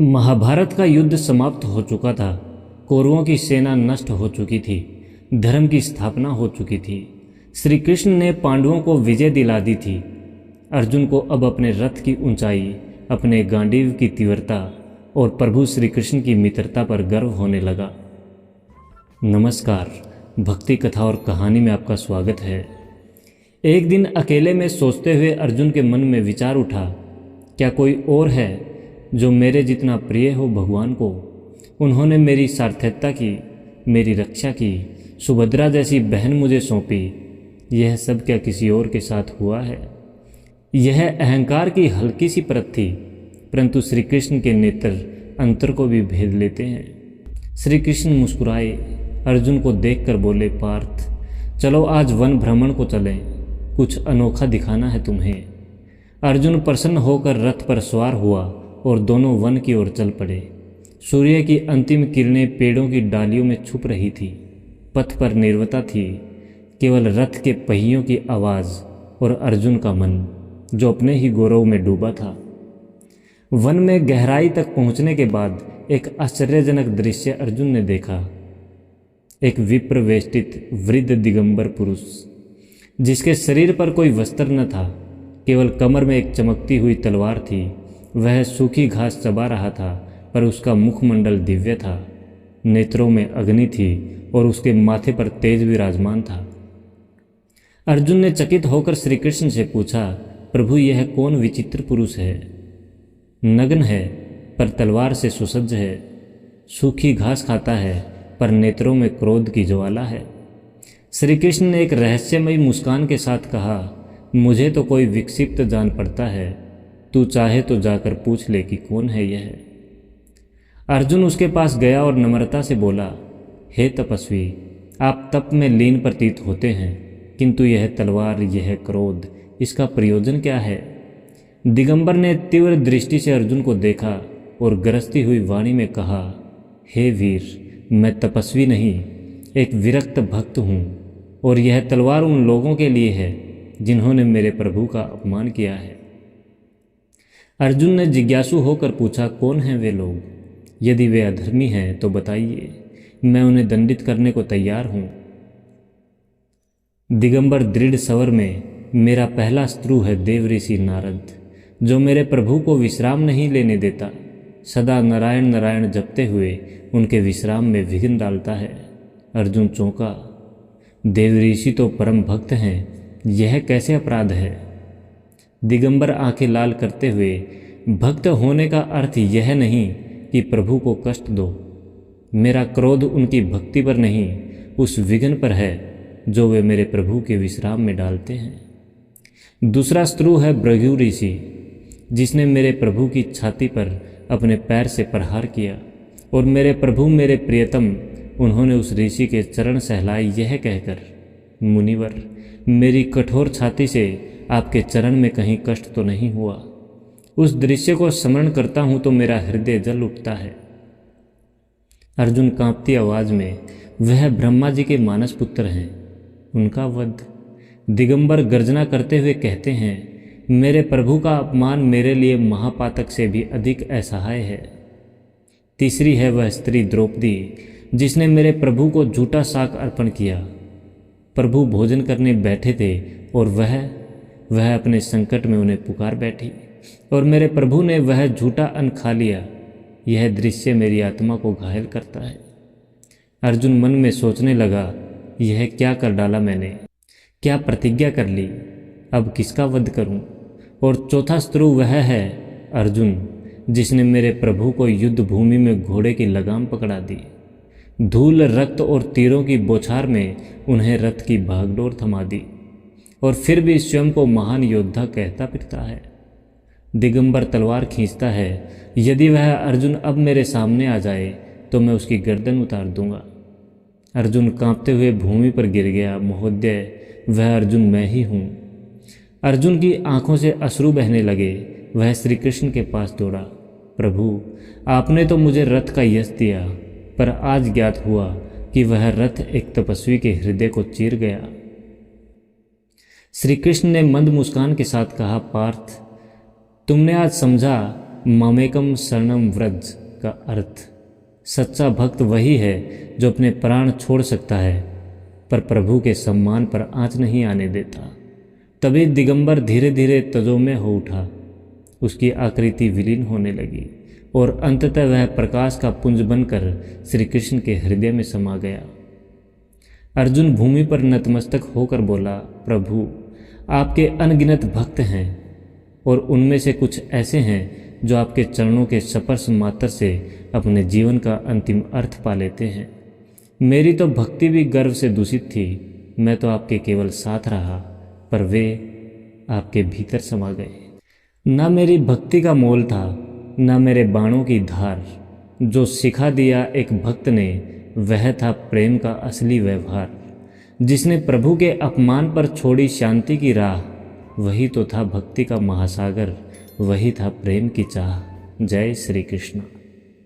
महाभारत का युद्ध समाप्त हो चुका था। कौरवों की सेना नष्ट हो चुकी थी। धर्म की स्थापना हो चुकी थी। श्री कृष्ण ने पांडवों को विजय दिला दी थी। अर्जुन को अब अपने रथ की ऊंचाई, अपने गांडीव की तीव्रता और प्रभु श्री कृष्ण की मित्रता पर गर्व होने लगा। नमस्कार, भक्ति कथा और कहानी में आपका स्वागत है। एक दिन अकेले में सोचते हुए अर्जुन के मन में विचार उठा, क्या कोई और है जो मेरे जितना प्रिय हो भगवान को। उन्होंने मेरी सार्थकता की, मेरी रक्षा की, सुभद्रा जैसी बहन मुझे सौंपी। यह सब क्या किसी और के साथ हुआ है? यह अहंकार की हल्की सी परत थी, परंतु श्री कृष्ण के नेत्र अंतर को भी भेद लेते हैं। श्री कृष्ण मुस्कुराए, अर्जुन को देखकर बोले, पार्थ चलो आज वन भ्रमण को चलें, कुछ अनोखा दिखाना है तुम्हें। अर्जुन प्रसन्न होकर रथ पर सवार हुआ और दोनों वन की ओर चल पड़े। सूर्य की अंतिम किरणें पेड़ों की डालियों में छुप रही थी। पथ पर निर्वता थी, केवल रथ के पहियों की आवाज़ और अर्जुन का मन जो अपने ही गौरव में डूबा था। वन में गहराई तक पहुंचने के बाद एक आश्चर्यजनक दृश्य अर्जुन ने देखा। एक विप्रवेष्टित वृद्ध दिगंबर पुरुष, जिसके शरीर पर कोई वस्त्र न था, केवल कमर में एक चमकती हुई तलवार थी। वह सूखी घास चबा रहा था, पर उसका मुखमंडल दिव्य था। नेत्रों में अग्नि थी और उसके माथे पर तेज विराजमान था। अर्जुन ने चकित होकर श्री कृष्ण से पूछा, प्रभु यह कौन विचित्र पुरुष है? नग्न है पर तलवार से सुसज्ज है, सूखी घास खाता है पर नेत्रों में क्रोध की ज्वाला है। श्री कृष्ण ने एक रहस्यमयी मुस्कान के साथ कहा, मुझे तो कोई विक्षिप्त जान पड़ता है, तू चाहे तो जाकर पूछ ले कि कौन है यह। अर्जुन उसके पास गया और नम्रता से बोला, हे तपस्वी, आप तप में लीन प्रतीत होते हैं, किंतु यह तलवार, यह क्रोध, इसका प्रयोजन क्या है? दिगंबर ने तीव्र दृष्टि से अर्जुन को देखा और गरजती हुई वाणी में कहा, हे वीर, मैं तपस्वी नहीं, एक विरक्त भक्त हूँ, और यह तलवार उन लोगों के लिए है जिन्होंने मेरे प्रभु का अपमान किया है। अर्जुन ने जिज्ञासु होकर पूछा, कौन हैं वे लोग? यदि वे अधर्मी हैं तो बताइए, मैं उन्हें दंडित करने को तैयार हूं। दिगंबर दृढ़ स्वर में, मेरा पहला शत्रु है देव ऋषि नारद, जो मेरे प्रभु को विश्राम नहीं लेने देता। सदा नारायण नारायण जपते हुए उनके विश्राम में विघ्न डालता है। अर्जुन चौंका, देव ऋषि तो परम भक्त हैं, यह कैसे अपराध है? दिगंबर आंखें लाल करते हुए, भक्त होने का अर्थ यह नहीं कि प्रभु को कष्ट दो। मेरा क्रोध उनकी भक्ति पर नहीं, उस विघ्न पर है जो वे मेरे प्रभु के विश्राम में डालते हैं। दूसरा शत्रु है भृगु ऋषि, जिसने मेरे प्रभु की छाती पर अपने पैर से प्रहार किया, और मेरे प्रभु मेरे प्रियतम, उन्होंने उस ऋषि के चरण सहलाए यह कहकर, मुनिवर, मेरी कठोर छाती से आपके चरण में कहीं कष्ट तो नहीं हुआ? उस दृश्य को स्मरण करता हूं तो मेरा हृदय जल उठता है। अर्जुन कांपती आवाज में, वह ब्रह्मा जी के मानस पुत्र हैं, उनका वध। दिगंबर गर्जना करते हुए कहते हैं, मेरे प्रभु का अपमान मेरे लिए महापातक से भी अधिक असहाय है। तीसरी है वह स्त्री द्रौपदी, जिसने मेरे प्रभु को झूठा शाक अर्पण किया। प्रभु भोजन करने बैठे थे और वह अपने संकट में उन्हें पुकार बैठी, और मेरे प्रभु ने वह झूठा अन्न खा लिया। यह दृश्य मेरी आत्मा को घायल करता है। अर्जुन मन में सोचने लगा, यह क्या कर डाला मैंने, क्या प्रतिज्ञा कर ली, अब किसका वध करूं? और चौथा शत्रु वह है अर्जुन, जिसने मेरे प्रभु को युद्ध भूमि में घोड़े की लगाम पकड़ा दी। धूल, रक्त और तीरों की बौछार में उन्हें रथ की भागदौड़ थमा दी, और फिर भी स्वयं को महान योद्धा कहता फिरता है। दिगंबर तलवार खींचता है, यदि वह अर्जुन अब मेरे सामने आ जाए तो मैं उसकी गर्दन उतार दूंगा। अर्जुन कांपते हुए भूमि पर गिर गया, महोदय, वह अर्जुन मैं ही हूँ। अर्जुन की आंखों से अश्रु बहने लगे। वह श्री कृष्ण के पास दौड़ा, प्रभु, आपने तो मुझे रथ का यश दिया, पर आज ज्ञात हुआ कि वह रथ एक तपस्वी के हृदय को चीर गया। श्री कृष्ण ने मंद मुस्कान के साथ कहा, पार्थ, तुमने आज समझा ममेकम शरणम व्रज का अर्थ। सच्चा भक्त वही है जो अपने प्राण छोड़ सकता है पर प्रभु के सम्मान पर आँच नहीं आने देता। तभी दिगंबर धीरे धीरे तजोमय हो उठा, उसकी आकृति विलीन होने लगी और अंततः वह प्रकाश का पुंज बनकर श्री कृष्ण के हृदय में समा गया। अर्जुन भूमि पर नतमस्तक होकर बोला, प्रभु आपके अनगिनत भक्त हैं और उनमें से कुछ ऐसे हैं जो आपके चरणों के स्पर्श मात्र से अपने जीवन का अंतिम अर्थ पा लेते हैं। मेरी तो भक्ति भी गर्व से दूषित थी, मैं तो आपके केवल साथ रहा पर वे आपके भीतर समा गए। न मेरी भक्ति का मोल था न मेरे बाणों की धार, जो सिखा दिया एक भक्त ने वह था प्रेम का असली व्यवहार। जिसने प्रभु के अपमान पर छोड़ी शांति की राह, वही तो था भक्ति का महासागर, वही था प्रेम की चाह। जय श्री कृष्ण।